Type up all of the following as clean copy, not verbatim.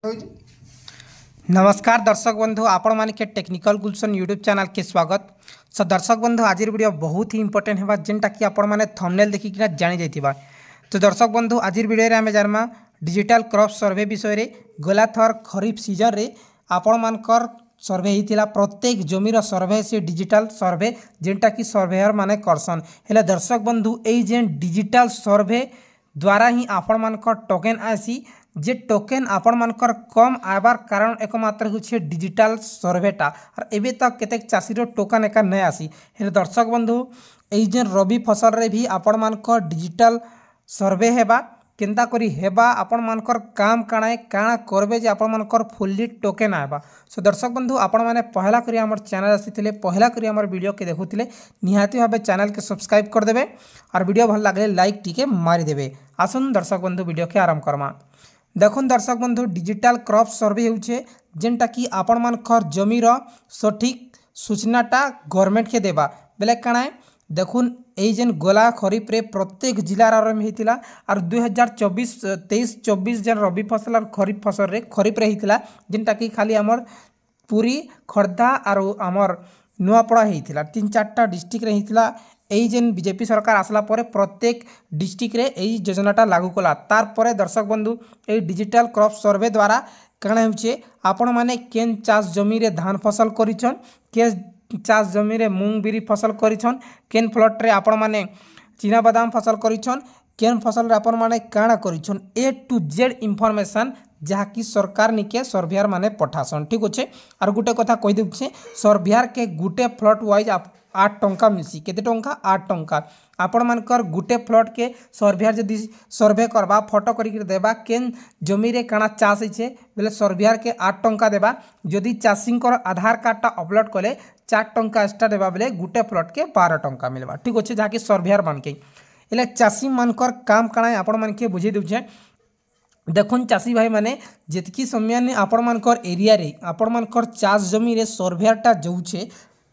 नमस्कार दर्शक बंधु आपण मानिके टेक्निकल गुलशन यूट्यूब चैनल के स्वागत। सो दर्शक बंधु आज वीडियो बहुत ही इंपोर्टेंट है जेनटा कि आपण माने थंबनेल देखिकिना जानि जाइथिबा। तो दर्शक बंधु आज वीडियो रे आमे जानमा डिजिटल क्रॉप सर्वे विषय रे। गला थर खरीफ सीजन रे आपण मानकर सर्वे हितिला प्रत्येक जमीर सर्वे से डिजिटल सर्वे जेनटा कि सर्वेयर माने करसन। हेले दर्शक बंधु एई जेन डिजिटल सर्वे द्वारा ही आपण मानकर टोकन आसी जे टोकन आपण मानकर कम आबार कारण एकमात्र होछि डिजिटल सर्वेटा। और एबे तक केतेक चाषीर टोकन एका नै आसी। हेले दर्शक बंधु एई जेन रबी फसल रे भी आपण मानकर डिजिटल सर्वे हेबा केनता करी हेबा आपण मानकर काम काणाए काणा करबे जे आपण मानकर फुल्ली टोकन आबा। सो दर्शक बंधु आपण माने पहला करी हमर चैनल आसीथिले पहला करी हमर वीडियो के देखुथिले निहाती भाबे चैनल के सब्सक्राइब कर देबे और वीडियो भल लागले लाइक टिके मारी देबे। आसन दर्शक बंधु वीडियो के आरंभ करमा। देखुन दर्शक बंधु डिजिटल क्रॉप सर्वे होउछे जेनटा कि आपण मानकर जमीर सठिक सूचनाटा गवर्नमेंट के देबा बेले काणाए देखुन एई जेन गोला खरीफ रे प्रत्येक जिलार आरंभ हेतिला और 2023-24 जेन रबी फसल और खरीफ फसल रे खरीफ रे हेतिला जेनटा कि खाली हमर पूरी खर्दा और हमर नुआपड़ा हेतिला 3-4टा डिस्ट्रिक्ट रे हेतिला। एई जेन बीजेपी सरकार आसला परे प्रत्येक डिस्ट्रिक्ट रे एई योजनाटा लागू कला। तार परे दर्शक बंधु एई डिजिटल क्रॉप सर्वे द्वारा काना होचे आपण माने केन चाष जमी रे धान फसल करिछन के चाष जमी रे मूंग बिरी फसल करिछन केन प्लॉट रे आपण माने चीना बादाम फसल करिछन केन फसल रे आपण माने काना करिछन ए टू जेड इंफॉर्मेशन जहाँकि सरकार निके सर्वेयर माने पठासन। ठीक अच्छे। और गोटे कथा कहि देउछे सर्वेयर के गुटे प्लॉट वाइज 8 टंका मिलसी केते टंका 8 टंका। आपण मानकर गुटे प्लॉट के सर्वेयर जदि सर्वे करबा फोटो करि देबा केन जमी रे काना चाष होइछे बेले सर्वेयर के 8 टंका देबा। जदि चाषींकर आधार कार्डटा अपलोड कले 4 टंका एक्स्ट्रा देबा बेले गुटे प्लॉट के 12 टंका मिलबा। ठीक अच्छे जहाँकि सर्वेयर मानके एले चाषी मानकर काम काना आपण मानके बुझे देउछे। देखुन चाषी भाई माने जितकी समय आपण मानकर एरिया रे आपण मानकर चाष जमी रे सर्वेयरटा जाउछे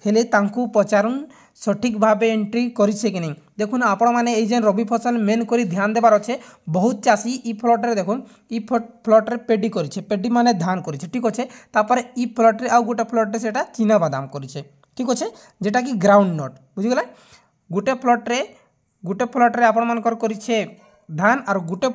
हेले तांकू पचारुन सठिक भावे एंट्री करिसे कि नहीं। देखुन आपण माने एई जेन रबी फसल मेन करी ध्यान देबार अच्छे। बहुत चाषी ई प्लॉट रे देखुन ई प्लॉट रे पेडी करिसे पेडी माने धान करिसे। ठीक अच्छे। तापर ई प्लॉट रे आ गोटे प्लॉट रे सेटा चीना बादाम करिसे। ठीक अच्छे जेटा कि ग्राउंड नट बुझी गला। गोटे प्लॉट रे आपण मानकर करिसे धान और गोटे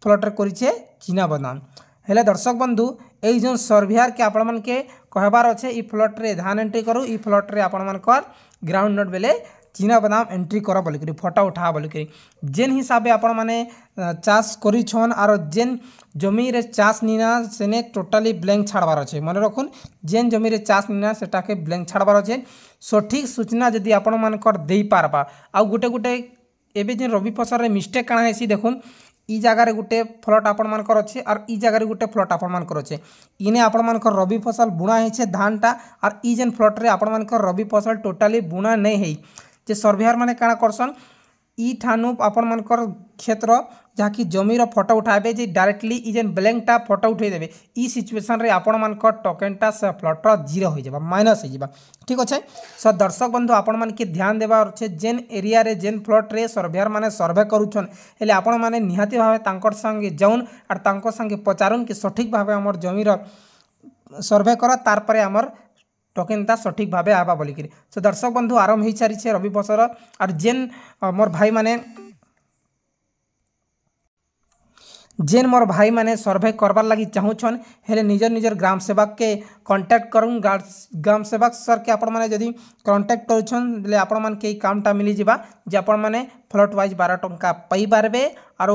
प्लॉट रे करिसे चीना बादाम। हेले दर्शक बंधु एई जोन सर्वेयर के आपण मन के कहबार अच्छे ई प्लॉट रे धान एंट्री करू ई प्लॉट रे आपण मानकर ग्राउंड नट बेले चीना बादाम एंट्री कर बोल करी फोटो उठा बोल करी जेन हिसाबे आपण माने चाष करिछन और जेन जमी रे चाष निना सेने टोटली ब्लैंक छाड़बार अच्छे। मन रखुन जेन जमी रे चाष निना सेटा के ब्लैंक छाड़बार अच्छे। सठिक सूचना जदि आपण मानकर देई पारबा आ गुटे एबे जेन रबी फसल रे मिस्टेक काना हेसी देखुन ई जगार गोटे प्लॉट आपण मानकर अच्छे और ई जगार गोटे प्लॉट आपण मानकर अच्छे। इने आपण मानकर रबी फसल बुणा हेछे धानटा और ई जेन प्लॉट रे आपण मानकर रबी फसल टोटली बुणा नै हेई जे सर्वेयर माने काना करसन ई ठानु आपण मानकर क्षेत्र जहाँकि जमीर फोटो उठाबे जे डायरेक्टली ई जेन ब्लैंकटा फोटो उठे देबे ई सिचुएशन रे आपण मानकर टोकनटा से प्लॉट जीरो हो जाबा माइनस हो जाबा। ठीक अच्छे। सो दर्शक बंधु आपण मान के ध्यान देबार अच्छे जेन एरिया रे जेन प्लॉट रे सर्वेयर माने सर्वे करूछन हेले आपण माने निहाती भावे तांकर संगे जाउन और तांकर संगे पचारुन कि सठिक भावे हमर जमीर सर्वे कर तार परे हमर टोकनटा सठिक भावे आबा बोली करी। सो दर्शक बंधु आरंभ हो सारी रबी फसल और जेन मोर भाई माने सर्वे करबार लगी चाहूछन हेले निजर ग्राम सेवक के कांटेक्ट करूँ ग्राम सेवक सर के आपण माने जदि कांटेक्ट करूछन बेले आपण मान के कामटा मिली जिबा जे आपण माने प्लॉट वाइज 12 टंका पाई पारबे। और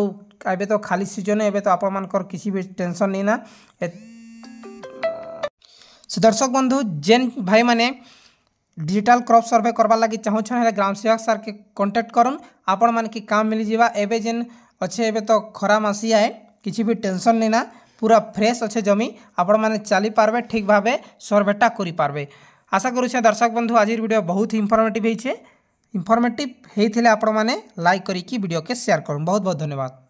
एबे तो खाली सीजन एबे तो आपण मानकर किसी भी टेंशन नहीं ना। सो दर्शक बंधु जेन भाई माने डिजिटल क्रॉप सर्वे करबार लगी चाहूछन हेले ग्राम सेवक सर के कांटेक्ट करूँ आपण मान के काम मिली जिबा। एबे जेन अच्छे एबे तो खरा मासी आए किसी भी टेंशन नहीं ना पूरा फ्रेश अच्छे जमी आपण माने चली पारबे ठीक भावे सर्वेटा करि पारबे। आशा करूछे दर्शक बंधु आज वीडियो बहुत ही इंफॉर्मेटिव होइछे। इंफॉर्मेटिव हेइथिले आपण माने लाइक करिकी वीडियो के शेयर करूँ। बहुत बहुत धन्यवाद।